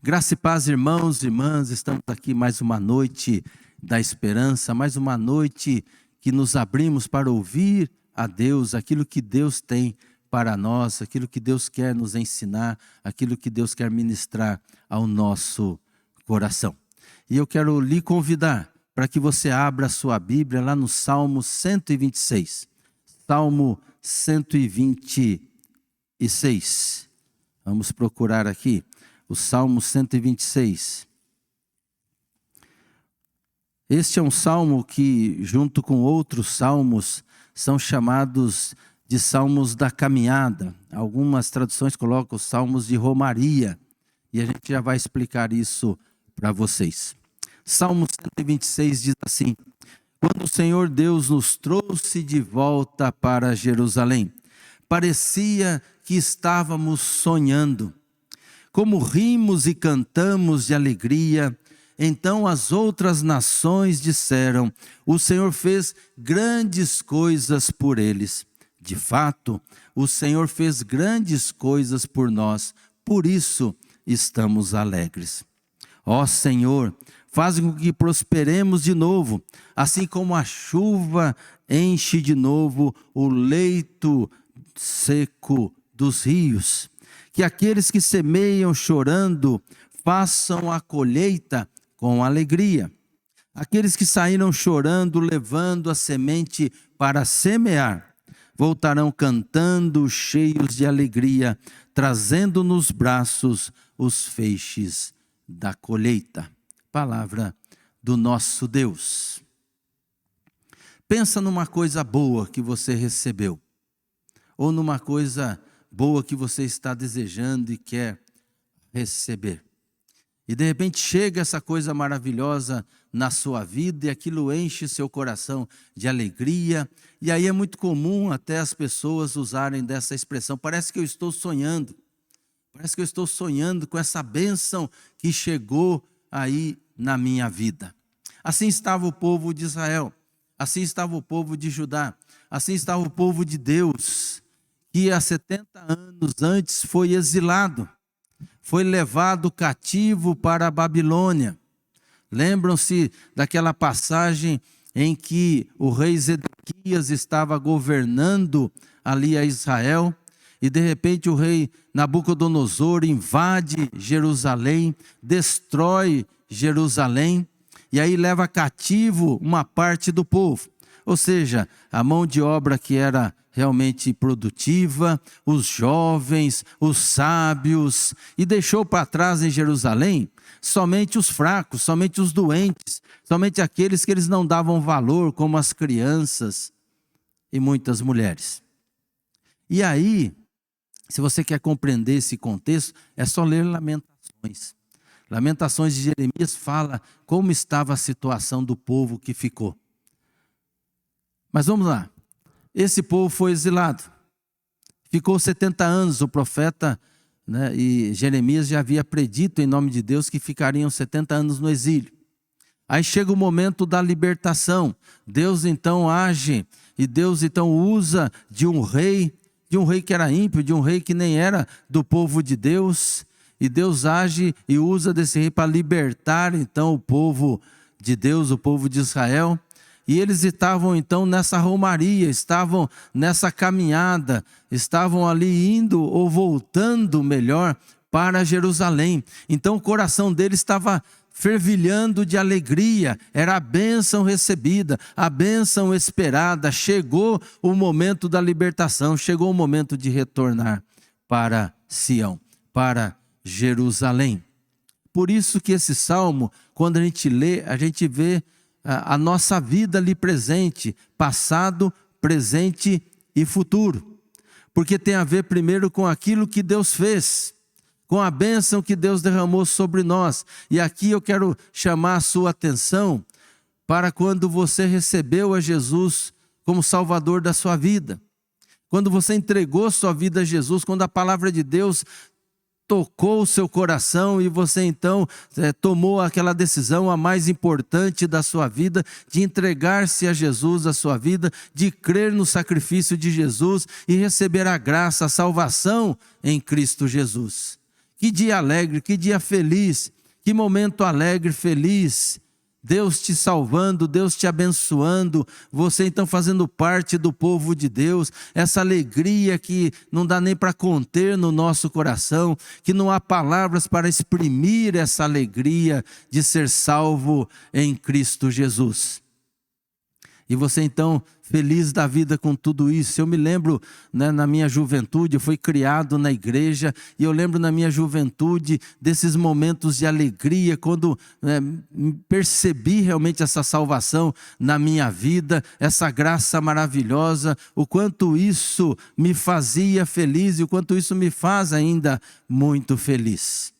Graça e paz, irmãos e irmãs, estamos aqui mais uma noite da esperança, mais uma noite que nos abrimos para ouvir a Deus, aquilo que Deus tem para nós, aquilo que Deus quer nos ensinar, aquilo que Deus quer ministrar ao nosso coração. E eu quero lhe convidar para que você abra a sua Bíblia lá no Salmo 126. Salmo 126. Vamos procurar aqui o Salmo 126. Este é um salmo que, junto com outros salmos, são chamados de salmos da caminhada. Algumas traduções colocam os salmos de romaria. E a gente já vai explicar isso para vocês. Salmo 126 diz assim: quando o Senhor Deus nos trouxe de volta para Jerusalém, parecia que estávamos sonhando. Como rimos e cantamos de alegria, então as outras nações disseram: o Senhor fez grandes coisas por eles. De fato, o Senhor fez grandes coisas por nós, por isso estamos alegres. Ó Senhor, faz com que prosperemos de novo, assim como a chuva enche de novo o leito seco dos rios. Que aqueles que semeiam chorando façam a colheita com alegria. Aqueles que saíram chorando, levando a semente para semear, voltarão cantando, cheios de alegria, trazendo nos braços os feixes da colheita. Palavra do nosso Deus. Pensa numa coisa boa que você recebeu, ou numa coisa boa que você está desejando e quer receber. E de repente chega essa coisa maravilhosa na sua vida e aquilo enche seu coração de alegria. E aí é muito comum até as pessoas usarem dessa expressão: parece que eu estou sonhando. Parece que eu estou sonhando com essa bênção que chegou aí na minha vida. Assim estava o povo de Israel, assim estava o povo de Judá, assim estava o povo de Deus, que há 70 anos antes foi exilado, foi levado cativo para a Babilônia. Lembram-se daquela passagem em que o rei Zedequias estava governando ali a Israel, e de repente o rei Nabucodonosor invade Jerusalém, destrói Jerusalém, e aí leva cativo uma parte do povo. Ou seja, a mão de obra que era realmente produtiva, os jovens, os sábios, e deixou para trás em Jerusalém somente os fracos, somente os doentes, somente aqueles que eles não davam valor, como as crianças e muitas mulheres. E aí, se você quer compreender esse contexto, é só ler Lamentações. Lamentações de Jeremias fala como estava a situação do povo que ficou. Mas vamos lá. Esse povo foi exilado. Ficou 70 anos, o profeta, e Jeremias já havia predito em nome de Deus que ficariam 70 anos no exílio. Aí chega o momento da libertação. Deus então age e Deus então usa de um rei que era ímpio, de um rei que nem era do povo de Deus. E Deus age e usa desse rei para libertar então o povo de Deus, o povo de Israel. E eles estavam então nessa romaria, estavam nessa caminhada, estavam ali indo ou voltando melhor para Jerusalém. Então o coração deles estava fervilhando de alegria, era a bênção recebida, a bênção esperada. Chegou o momento da libertação, chegou o momento de retornar para Sião, para Jerusalém. Por isso que esse salmo, quando a gente lê, a gente vê a nossa vida ali presente, passado, presente e futuro. Porque tem a ver primeiro com aquilo que Deus fez, com a bênção que Deus derramou sobre nós. E aqui eu quero chamar a sua atenção para quando você recebeu a Jesus como Salvador da sua vida. Quando você entregou sua vida a Jesus, quando a palavra de Deus tocou o seu coração e você então tomou aquela decisão, a mais importante da sua vida, de entregar-se a Jesus, a sua vida, de crer no sacrifício de Jesus e receber a graça, a salvação em Cristo Jesus. Que dia alegre, que dia feliz, que momento alegre, feliz. Deus te salvando, Deus te abençoando, você então fazendo parte do povo de Deus, essa alegria que não dá nem para conter no nosso coração, que não há palavras para exprimir essa alegria de ser salvo em Cristo Jesus. E você então, feliz da vida com tudo isso. Eu me lembro, né, na minha juventude, eu fui criado na igreja, e eu lembro na minha juventude desses momentos de alegria, quando percebi realmente essa salvação na minha vida, essa graça maravilhosa, o quanto isso me fazia feliz e o quanto isso me faz ainda muito feliz.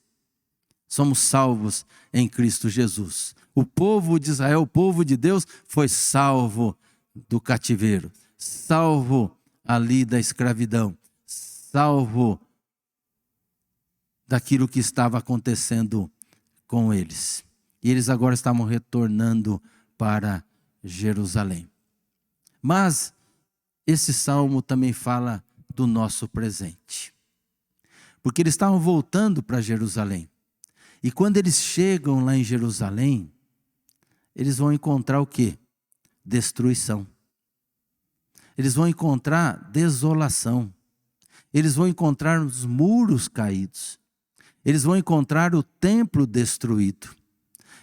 Somos salvos em Cristo Jesus. O povo de Israel, o povo de Deus, foi salvo do cativeiro, salvo ali da escravidão, salvo daquilo que estava acontecendo com eles. E eles agora estavam retornando para Jerusalém. Mas esse salmo também fala do nosso presente, porque eles estavam voltando para Jerusalém. E quando eles chegam lá em Jerusalém, eles vão encontrar o quê? Destruição. Eles vão encontrar desolação. Eles vão encontrar os muros caídos. Eles vão encontrar o templo destruído.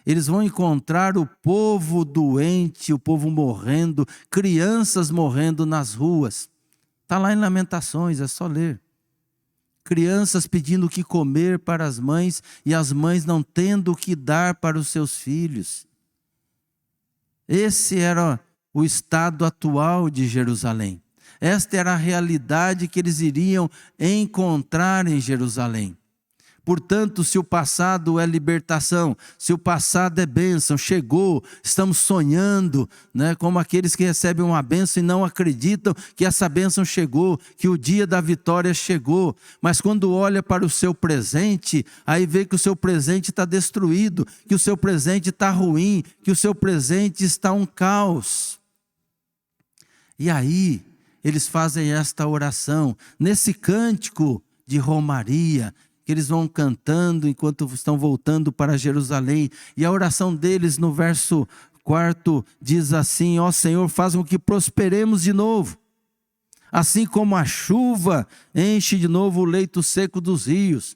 Eles vão encontrar o povo doente, o povo morrendo, crianças morrendo nas ruas. Está lá em Lamentações, é só ler. Crianças pedindo o que comer para as mães e as mães não tendo o que dar para os seus filhos. Esse era o estado atual de Jerusalém. Esta era a realidade que eles iriam encontrar em Jerusalém. Portanto, se o passado é libertação, se o passado é bênção, chegou, estamos sonhando, né, como aqueles que recebem uma bênção e não acreditam que essa bênção chegou, que o dia da vitória chegou. Mas quando olha para o seu presente, aí vê que o seu presente está destruído, que o seu presente está ruim, que o seu presente está um caos. E aí, eles fazem esta oração, nesse cântico de romaria, que eles vão cantando enquanto estão voltando para Jerusalém. E a oração deles no verso 4 diz assim: ó Senhor, faz com que prosperemos de novo. Assim como a chuva enche de novo o leito seco dos rios.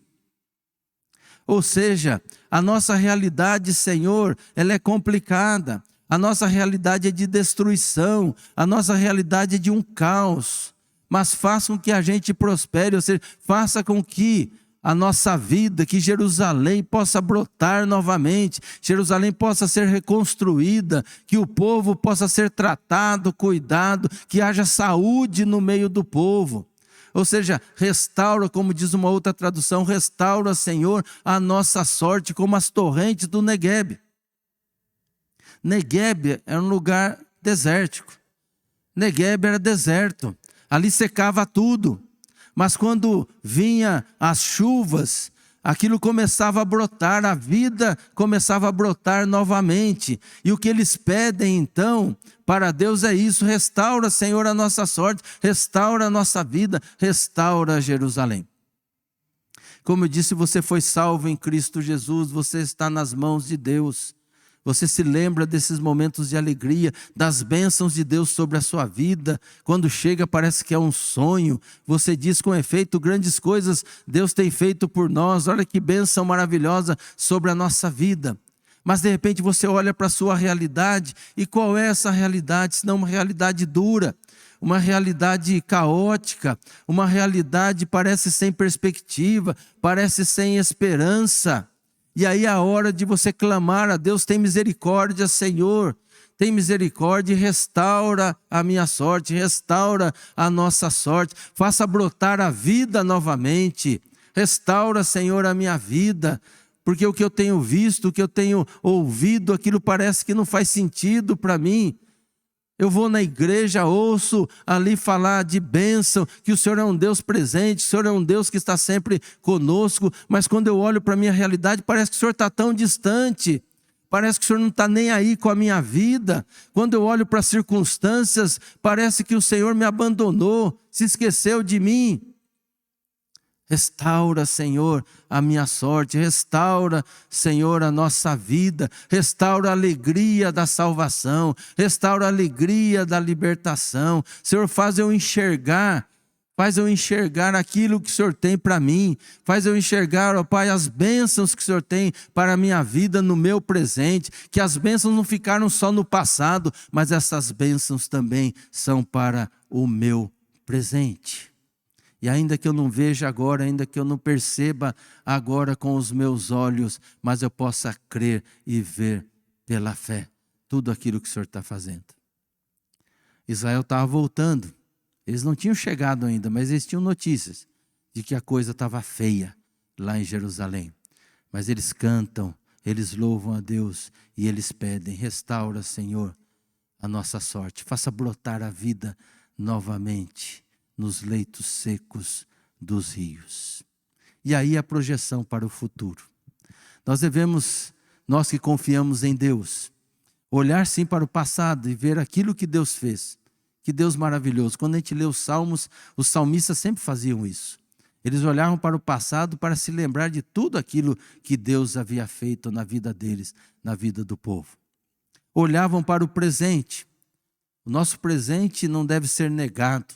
Ou seja, a nossa realidade, Senhor, ela é complicada. A nossa realidade é de destruição. A nossa realidade é de um caos. Mas faça com que a gente prospere, ou seja, faça com que a nossa vida, que Jerusalém possa brotar novamente, Jerusalém possa ser reconstruída, que o povo possa ser tratado, cuidado, que haja saúde no meio do povo. Ou seja, restaura, como diz uma outra tradução, restaura, Senhor, a nossa sorte como as torrentes do Negueb. Negueb era um lugar desértico. Negueb era deserto, ali secava tudo. Mas quando vinha as chuvas, aquilo começava a brotar, a vida começava a brotar novamente. E o que eles pedem então para Deus é isso: restaura, Senhor, a nossa sorte, restaura a nossa vida, restaura Jerusalém. Como eu disse, você foi salvo em Cristo Jesus, você está nas mãos de Deus. Você se lembra desses momentos de alegria, das bênçãos de Deus sobre a sua vida. Quando chega parece que é um sonho. Você diz com efeito, grandes coisas Deus tem feito por nós. Olha que bênção maravilhosa sobre a nossa vida. Mas de repente você olha para a sua realidade. E qual é essa realidade? Senão uma realidade dura. Uma realidade caótica. Uma realidade parece sem perspectiva. Parece sem esperança. E aí é a hora de você clamar a Deus: tem misericórdia, Senhor, tem misericórdia e restaura a minha sorte, restaura a nossa sorte, faça brotar a vida novamente, restaura, Senhor, a minha vida, porque o que eu tenho visto, o que eu tenho ouvido, aquilo parece que não faz sentido para mim. Eu vou na igreja, ouço ali falar de bênção, que o Senhor é um Deus presente, o Senhor é um Deus que está sempre conosco, mas quando eu olho para a minha realidade, parece que o Senhor está tão distante, parece que o Senhor não está nem aí com a minha vida. Quando eu olho para as circunstâncias, parece que o Senhor me abandonou, se esqueceu de mim. Restaura, Senhor, a minha sorte. Restaura, Senhor, a nossa vida. Restaura a alegria da salvação. Restaura a alegria da libertação. Senhor, faz eu enxergar aquilo que o Senhor tem para mim. Faz eu enxergar, ó Pai, as bênçãos que o Senhor tem para a minha vida no meu presente. Que as bênçãos não ficaram só no passado, mas essas bênçãos também são para o meu presente. E ainda que eu não veja agora, ainda que eu não perceba agora com os meus olhos, mas eu possa crer e ver pela fé tudo aquilo que o Senhor está fazendo. Israel estava voltando. Eles não tinham chegado ainda, mas eles tinham notícias de que a coisa estava feia lá em Jerusalém. Mas eles cantam, eles louvam a Deus e eles pedem: restaura, Senhor, a nossa sorte. Faça brotar a vida novamente nos leitos secos dos rios. E aí a projeção para o futuro. Nós que confiamos em Deus, olhar sim para o passado e ver aquilo que Deus fez. Que Deus maravilhoso. Quando a gente lê os salmos, os salmistas sempre faziam isso. Eles olhavam para o passado para se lembrar de tudo aquilo que Deus havia feito na vida deles, na vida do povo. Olhavam para o presente. O nosso presente não deve ser negado.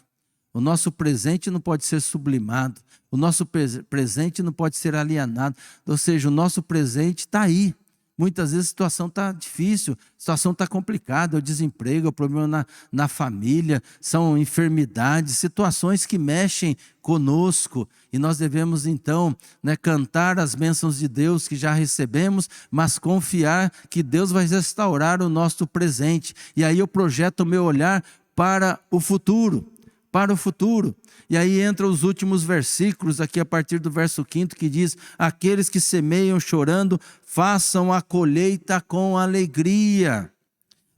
O nosso presente não pode ser sublimado. O nosso presente não pode ser alienado. Ou seja, o nosso presente está aí. Muitas vezes a situação está difícil, a situação está complicada, é o desemprego, é o problema na família, são enfermidades, situações que mexem conosco. E nós devemos então cantar as bênçãos de Deus que já recebemos, mas confiar que Deus vai restaurar o nosso presente. E aí eu projeto o meu olhar para o futuro. E aí entram os últimos versículos, aqui a partir do verso 5, que diz: aqueles que semeiam chorando, façam a colheita com alegria.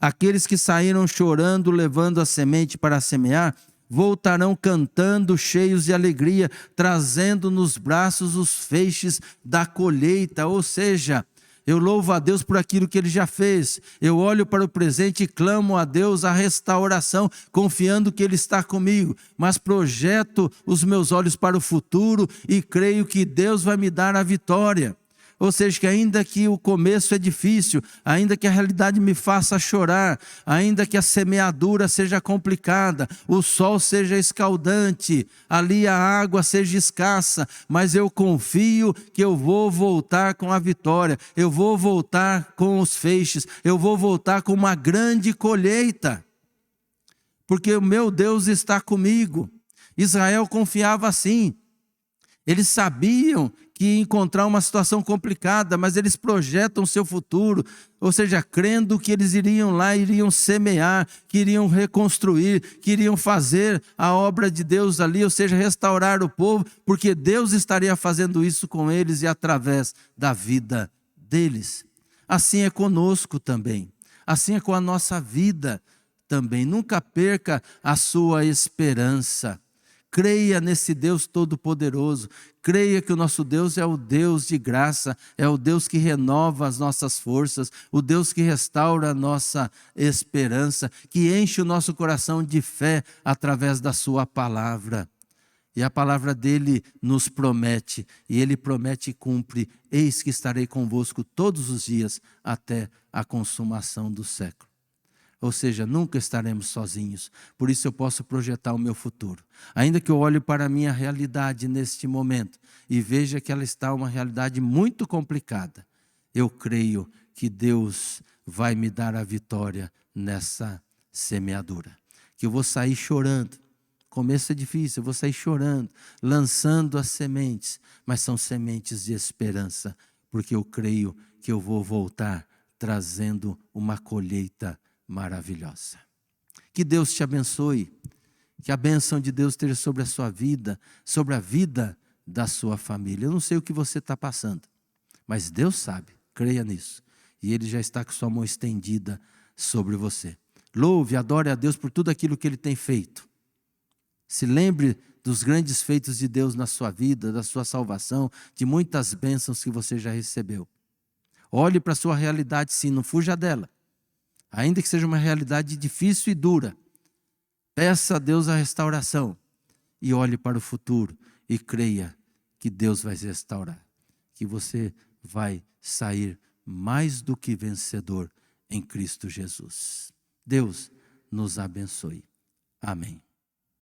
Aqueles que saíram chorando, levando a semente para semear, voltarão cantando, cheios de alegria, trazendo nos braços os feixes da colheita. Ou seja, eu louvo a Deus por aquilo que Ele já fez. Eu olho para o presente e clamo a Deus a restauração, confiando que Ele está comigo. Mas projeto os meus olhos para o futuro e creio que Deus vai me dar a vitória. Ou seja, que ainda que o começo é difícil, ainda que a realidade me faça chorar, ainda que a semeadura seja complicada, o sol seja escaldante, ali a água seja escassa, mas eu confio que eu vou voltar com a vitória, eu vou voltar com os feixes, eu vou voltar com uma grande colheita, porque o meu Deus está comigo. Israel confiava assim. Eles sabiam que ia encontrar uma situação complicada, mas eles projetam o seu futuro, ou seja, crendo que eles iriam lá, iriam semear, que iriam reconstruir, que iriam fazer a obra de Deus ali, ou seja, restaurar o povo, porque Deus estaria fazendo isso com eles e através da vida deles. Assim é conosco também, assim é com a nossa vida também. Nunca perca a sua esperança. Creia nesse Deus Todo-Poderoso, creia que o nosso Deus é o Deus de graça, é o Deus que renova as nossas forças, o Deus que restaura a nossa esperança, que enche o nosso coração de fé através da sua palavra. E a palavra dele nos promete, e ele promete e cumpre: eis que estarei convosco todos os dias até a consumação do século. Ou seja, nunca estaremos sozinhos. Por isso eu posso projetar o meu futuro. Ainda que eu olhe para a minha realidade neste momento e veja que ela está uma realidade muito complicada, eu creio que Deus vai me dar a vitória nessa semeadura. Que eu vou sair chorando. Começo é difícil, eu vou sair chorando, lançando as sementes, mas são sementes de esperança, porque eu creio que eu vou voltar trazendo uma colheita maravilhosa. Que Deus te abençoe, que a bênção de Deus esteja sobre a sua vida, sobre a vida da sua família. Eu não sei o que você está passando, mas Deus sabe, creia nisso, e Ele já está com sua mão estendida sobre você. Louve, adore a Deus por tudo aquilo que Ele tem feito. Se lembre dos grandes feitos de Deus na sua vida, da sua salvação, de muitas bênçãos que você já recebeu. Olhe para a sua realidade sim, não fuja dela. Ainda que seja uma realidade difícil e dura, peça a Deus a restauração e olhe para o futuro e creia que Deus vai restaurar, que você vai sair mais do que vencedor em Cristo Jesus. Deus nos abençoe. Amém.